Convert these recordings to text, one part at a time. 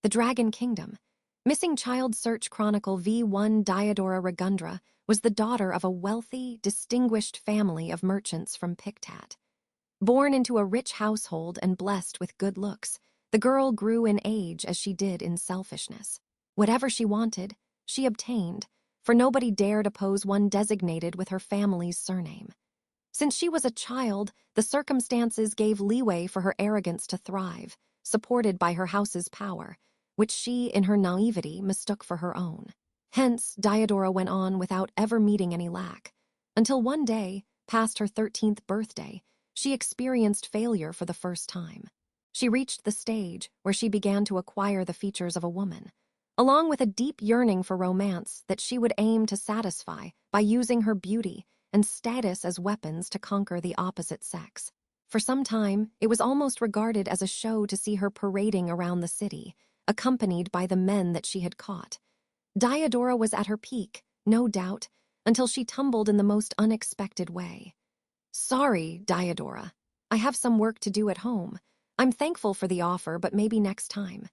The Dragon Kingdom. Missing child search Chronicle V1 Diodora Regundra was the daughter of a wealthy, distinguished family of merchants from Piktat. Born into a rich household and blessed with good looks, the girl grew in age as she did in selfishness. Whatever she wanted, she obtained, for nobody dared oppose one designated with her family's surname. Since she was a child, the circumstances gave leeway for her arrogance to thrive, supported by her house's power, which she, in her naivety, mistook for her own. Hence, Diodora went on without ever meeting any lack, until one day, past her 13th birthday, she experienced failure for the first time. She reached the stage where she began to acquire the features of a woman, along with a deep yearning for romance that she would aim to satisfy by using her beauty and status as weapons to conquer the opposite sex. For some time, it was almost regarded as a show to see her parading around the city, accompanied by the men that she had caught. Diodora was at her peak, no doubt, until she tumbled in the most unexpected way. "Sorry, Diodora. I have some work to do at home. I'm thankful for the offer, but maybe next time."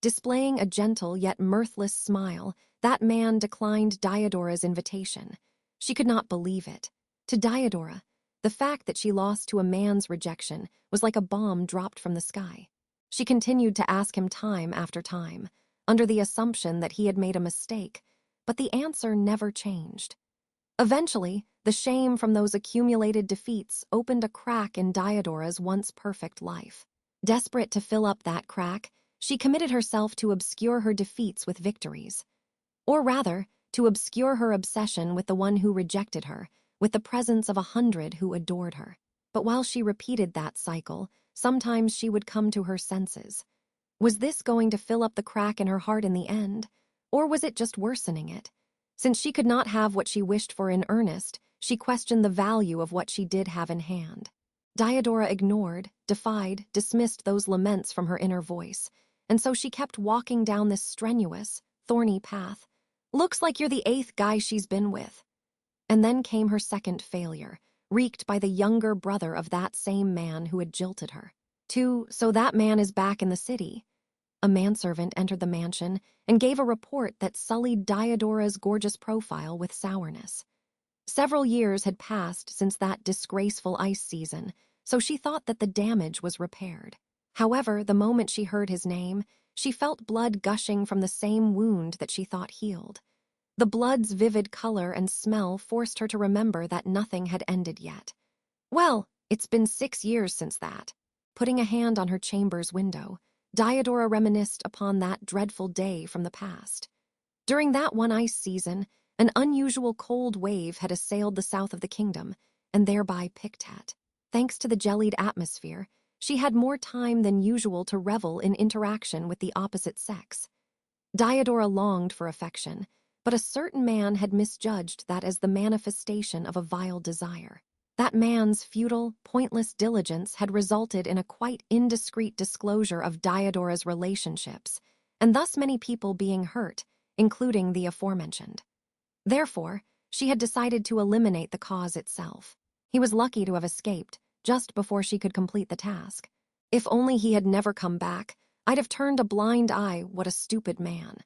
Displaying a gentle yet mirthless smile, that man declined Diodora's invitation. She could not believe it. To Diodora, the fact that she lost to a man's rejection was like a bomb dropped from the sky. She continued to ask him time after time, under the assumption that he had made a mistake, but the answer never changed. Eventually, the shame from those accumulated defeats opened a crack in Diodora's once perfect life. Desperate to fill up that crack, she committed herself to obscure her defeats with victories. Or rather, to obscure her obsession with the one who rejected her, with the presence of 100 who adored her. But while she repeated that cycle, sometimes she would come to her senses. Was this going to fill up the crack in her heart in the end? Or was it just worsening it? Since she could not have what she wished for in earnest, she questioned the value of what she did have in hand. Diodora ignored, defied, dismissed those laments from her inner voice, and so she kept walking down this strenuous, thorny path. "Looks like you're the 8th guy she's been with." And then came her second failure, wreaked by the younger brother of that same man who had jilted her. So that man is back in the city. A manservant entered the mansion and gave a report that sullied Diodora's gorgeous profile with sourness. Several years had passed since that disgraceful ice season, so she thought that the damage was repaired. However, the moment she heard his name, she felt blood gushing from the same wound that she thought healed. The blood's vivid color and smell forced her to remember that nothing had ended yet. "Well, it's been 6 years since that." Putting a hand on her chamber's window, Diodora reminisced upon that dreadful day from the past. During that one ice season, an unusual cold wave had assailed the south of the kingdom, and thereby Piktat. Thanks to the jellied atmosphere, she had more time than usual to revel in interaction with the opposite sex. Diodora longed for affection, but a certain man had misjudged that as the manifestation of a vile desire. That man's futile, pointless diligence had resulted in a quite indiscreet disclosure of Diodora's relationships, and thus many people being hurt, including the aforementioned. Therefore, she had decided to eliminate the cause itself. He was lucky to have escaped, just before she could complete the task. If only he had never come back, I'd have turned a blind eye. What a stupid man.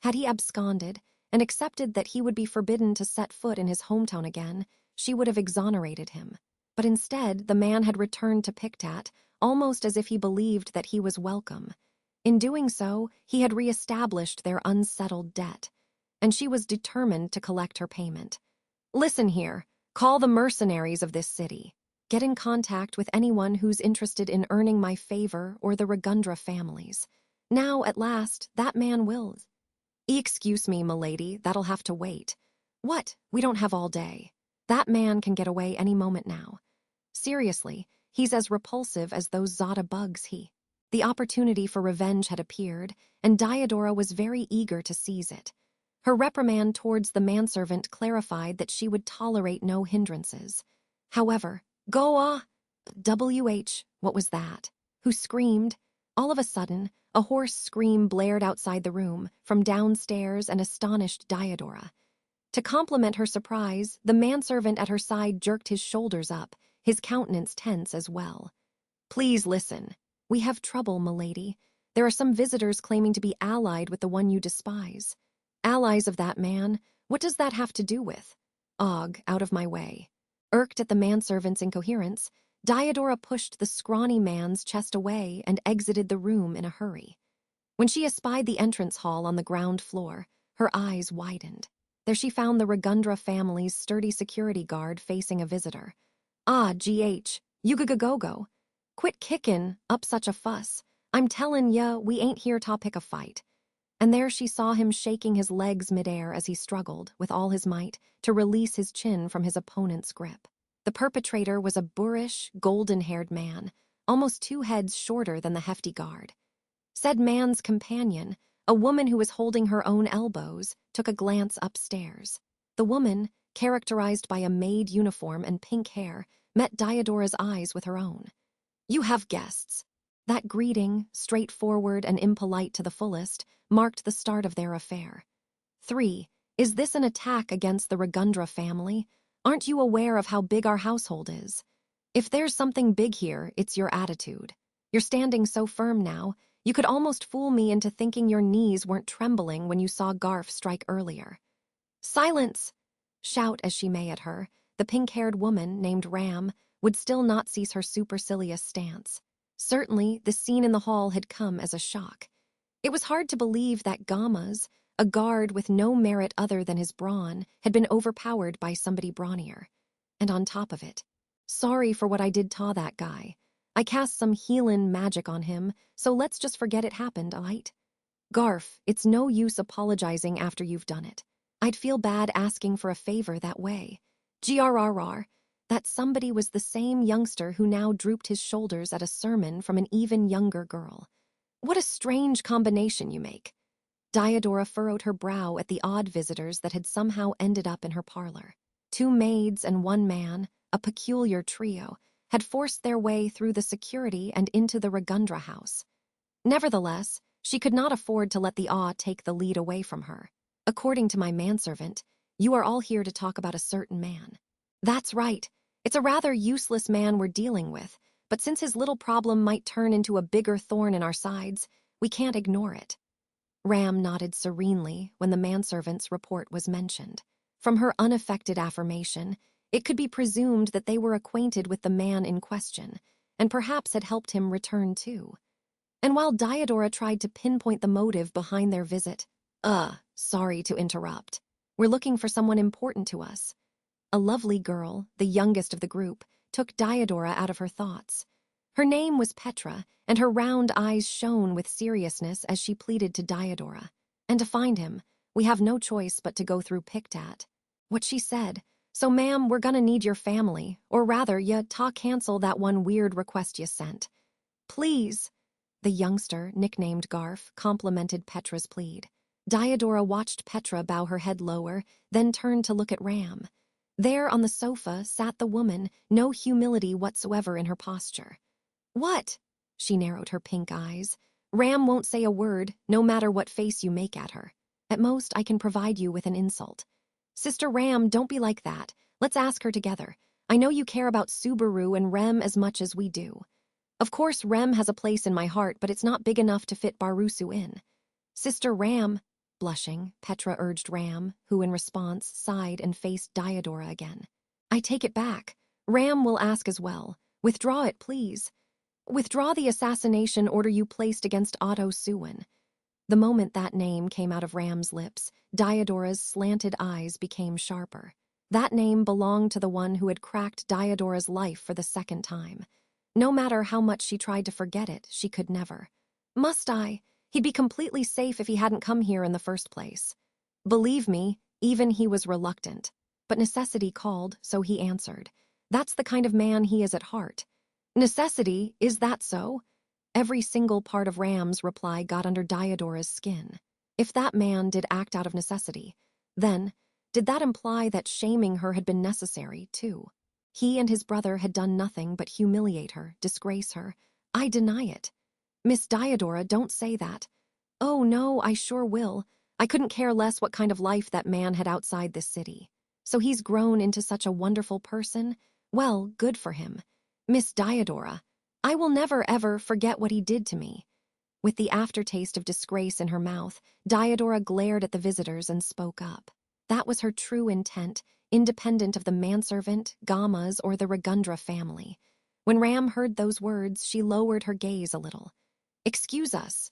Had he absconded and accepted that he would be forbidden to set foot in his hometown again, she would have exonerated him. But instead, the man had returned to Piktat, almost as if he believed that he was welcome. In doing so, he had reestablished their unsettled debt, and she was determined to collect her payment. "Listen here, call the mercenaries of this city. Get in contact with anyone who's interested in earning my favor or the Regundra families. Now, at last, that man wills." "Excuse me, milady, that'll have to wait." "What? We don't have all day. That man can get away any moment now. Seriously, he's as repulsive as those Zada bugs." The opportunity for revenge had appeared, and Diodora was very eager to seize it. Her reprimand towards the manservant clarified that she would tolerate no hindrances. However, what was that? Who screamed? All of a sudden, a hoarse scream blared outside the room, from downstairs, and astonished Diodora. To complement her surprise, the manservant at her side jerked his shoulders up, his countenance tense as well. "Please listen. We have trouble, milady. There are some visitors claiming to be allied with the one you despise. Allies of that man? What does that have to do with? Og, out of my way. Irked at the manservant's incoherence, Diodora pushed the scrawny man's chest away and exited the room in a hurry. When she espied the entrance hall on the ground floor, her eyes widened. There she found the Ragundra family's sturdy security guard facing a visitor. Ah, GH, you-go-go-go. Quit kickin' up such a fuss. I'm tellin' ya, we ain't here to pick a fight. And there she saw him shaking his legs midair as he struggled, with all his might, to release his chin from his opponent's grip. The perpetrator was a boorish, golden-haired man, almost 2 heads shorter than the hefty guard. Said man's companion, a woman who was holding her own elbows, took a glance upstairs. The woman, characterized by a maid uniform and pink hair, met Diodora's eyes with her own. You have guests. That greeting, straightforward and impolite to the fullest, marked the start of their affair. 3. Is this an attack against the Ragundra family? Aren't you aware of how big our household is? If there's something big here, it's your attitude. You're standing so firm now, you could almost fool me into thinking your knees weren't trembling when you saw Garf strike earlier. Silence! Shout as she may at her, the pink-haired woman, named Ram, would still not cease her supercilious stance. Certainly, the scene in the hall had come as a shock. It was hard to believe that Gamas, a guard with no merit other than his brawn, had been overpowered by somebody brawnier. And on top of it, sorry for what I did to that guy. I cast some healin' magic on him, so let's just forget it happened, aight? Garf, it's no use apologizing after you've done it. I'd feel bad asking for a favor that way. GRRR. That somebody was the same youngster who now drooped his shoulders at a sermon from an even younger girl. What a strange combination you make. Diodora furrowed her brow at the odd visitors that had somehow ended up in her parlor. 2 maids and 1 man, a peculiar trio, had forced their way through the security and into the Ragundra house. Nevertheless, she could not afford to let the awe take the lead away from her. According to my manservant, you are all here to talk about a certain man. That's right. It's a rather useless man we're dealing with, but since his little problem might turn into a bigger thorn in our sides, we can't ignore it. Ram nodded serenely when the manservant's report was mentioned. From her unaffected affirmation, it could be presumed that they were acquainted with the man in question, and perhaps had helped him return too. And while Diodora tried to pinpoint the motive behind their visit, sorry to interrupt. We're looking for someone important to us. A lovely girl, the youngest of the group, took Diodora out of her thoughts. Her name was Petra, and her round eyes shone with seriousness as she pleaded to Diodora. And to find him, we have no choice but to go through Pictat. What she said, so ma'am, we're gonna need your family, or rather, cancel that one weird request you sent. Please. The youngster, nicknamed Garf, complimented Petra's plead. Diodora watched Petra bow her head lower, then turned to look at Ram. There on the sofa sat the woman, no humility whatsoever in her posture. What? She narrowed her pink eyes. Ram won't say a word, no matter what face you make at her. At most, I can provide you with an insult. Sister Ram, don't be like that. Let's ask her together. I know you care about Subaru and Rem as much as we do. Of course, Rem has a place in my heart, but it's not big enough to fit Barusu in. Sister Ram, blushing, Petra urged Ram, who in response sighed and faced Diodora again. I take it back. Ram will ask as well. Withdraw it, please. Withdraw the assassination order you placed against Otto Suwin. The moment that name came out of Ram's lips, Diodora's slanted eyes became sharper. That name belonged to the one who had cracked Diodora's life for the 2nd time. No matter how much she tried to forget it, she could never. Must I? He'd be completely safe if he hadn't come here in the first place. Believe me, even he was reluctant. But necessity called, so he answered. That's the kind of man he is at heart. Necessity, is that so? Every single part of Ram's reply got under Diodora's skin. If that man did act out of necessity, then did that imply that shaming her had been necessary, too? He and his brother had done nothing but humiliate her, disgrace her. I deny it. Miss Diodora, don't say that. Oh, no, I sure will. I couldn't care less what kind of life that man had outside this city. So he's grown into such a wonderful person? Well, good for him. Miss Diodora, I will never, ever forget what he did to me. With the aftertaste of disgrace in her mouth, Diodora glared at the visitors and spoke up. That was her true intent, independent of the manservant, Gamas, or the Ragundra family. When Ram heard those words, she lowered her gaze a little. "Excuse us."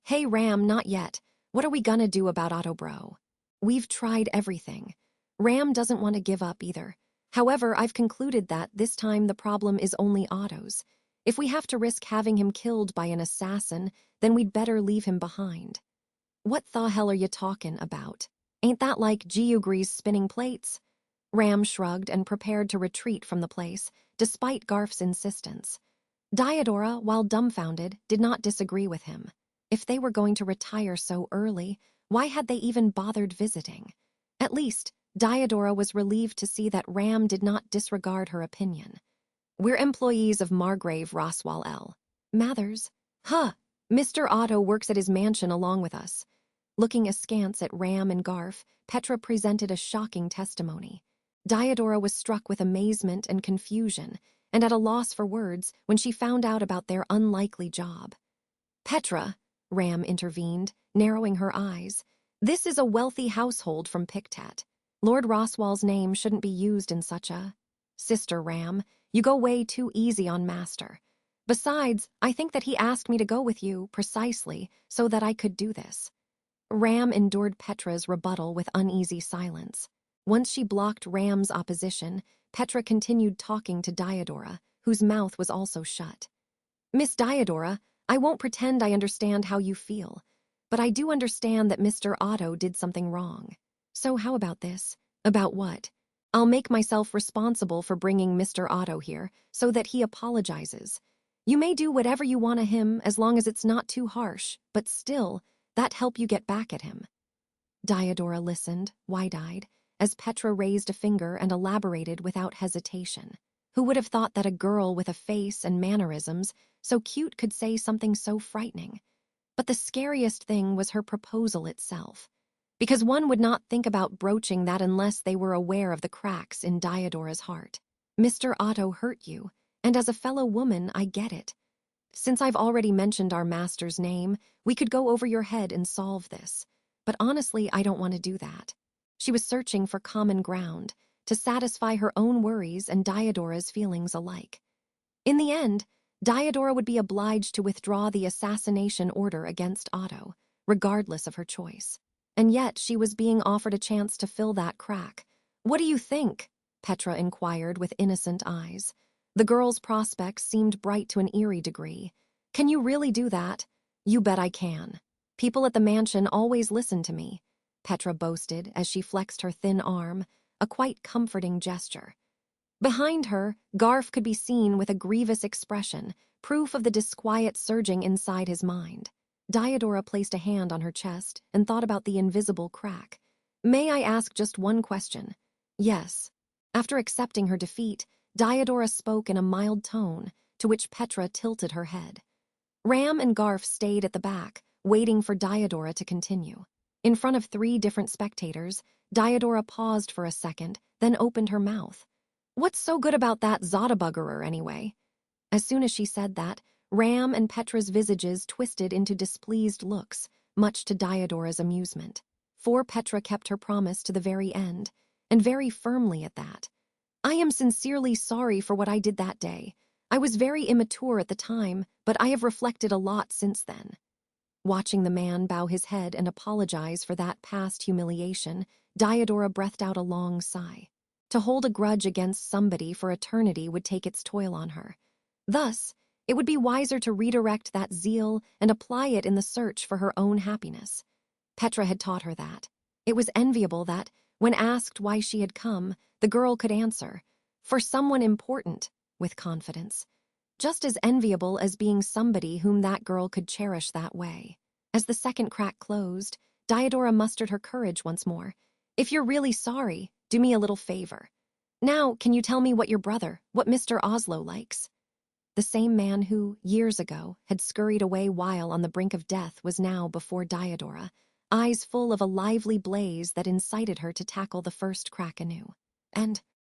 Hey Ram, not yet. What are we gonna do about Otto bro? We've tried everything. Ram doesn't want to give up either. However, I've concluded that this time the problem is only Otto's. If we have to risk having him killed by an assassin, then we'd better leave him behind. What the hell are you talking about? Ain't that like Giugri's spinning plates? Ram shrugged and prepared to retreat from the place, despite Garf's insistence. Diodora, while dumbfounded, did not disagree with him. If they were going to retire so early, why had they even bothered visiting? At least, Diodora was relieved to see that Ram did not disregard her opinion. "We're employees of Margrave Roswell L. Mathers." Mr. Otto works at his mansion along with us." Looking askance at Ram and Garf, Petra presented a shocking testimony. Diodora was struck with amazement and confusion, and at a loss for words when she found out about their unlikely job. "Petra," Ram intervened, narrowing her eyes, "this is a wealthy household from Pictat. Lord Roswell's name shouldn't be used in such a... Sister Ram, you go way too easy on Master. Besides, I think that he asked me to go with you precisely so that I could do this." Ram endured Petra's rebuttal with uneasy silence. Once she blocked Ram's opposition, Petra continued talking to Diodora, whose mouth was also shut. "Miss Diodora, I won't pretend I understand how you feel, but I do understand that Mr. Otto did something wrong. So how about this? About what? I'll make myself responsible for bringing Mr. Otto here so that he apologizes. You may do whatever you want to him as long as it's not too harsh, but still, that help you get back at him." Diodora listened, wide-eyed, as Petra raised a finger and elaborated without hesitation. Who would have thought that a girl with a face and mannerisms so cute could say something so frightening? But the scariest thing was her proposal itself, because one would not think about broaching that unless they were aware of the cracks in Diodora's heart. "Mr. Otto hurt you, and as a fellow woman, I get it. Since I've already mentioned our master's name, we could go over your head and solve this. But honestly, I don't want to do that." She was searching for common ground to satisfy her own worries and Diodora's feelings alike. In the end, Diodora would be obliged to withdraw the assassination order against Otto, regardless of her choice. And yet she was being offered a chance to fill that crack. "What do you think?" Petra inquired with innocent eyes. The girl's prospects seemed bright to an eerie degree. "Can you really do that?" "You bet I can. People at the mansion always listen to me," Petra boasted as she flexed her thin arm, a quite comforting gesture. Behind her, Garf could be seen with a grievous expression, proof of the disquiet surging inside his mind. Diodora placed a hand on her chest and thought about the invisible crack. "May I ask just one question?" "Yes." After accepting her defeat, Diodora spoke in a mild tone, to which Petra tilted her head. Ram and Garf stayed at the back, waiting for Diodora to continue. In front of 3 different spectators, Diodora paused for a second, then opened her mouth. "What's so good about that Zottabuggerer, anyway?" As soon as she said that, Ram and Petra's visages twisted into displeased looks, much to Diodora's amusement. For Petra kept her promise to the very end, and very firmly at that. "I am sincerely sorry for what I did that day. I was very immature at the time, but I have reflected a lot since then." Watching the man bow his head and apologize for that past humiliation, Diodora breathed out a long sigh. To hold a grudge against somebody for eternity would take its toll on her. Thus, it would be wiser to redirect that zeal and apply it in the search for her own happiness. Petra had taught her that. It was enviable that, when asked why she had come, the girl could answer, "For someone important," with confidence. Just as enviable as being somebody whom that girl could cherish that way. As the second crack closed, Diodora mustered her courage once more. "If you're really sorry, do me a little favor. Now, can you tell me what Mr. Oslo likes?" The same man who, years ago, had scurried away while on the brink of death was now before Diodora, eyes full of a lively blaze that incited her to tackle the first crack anew. "And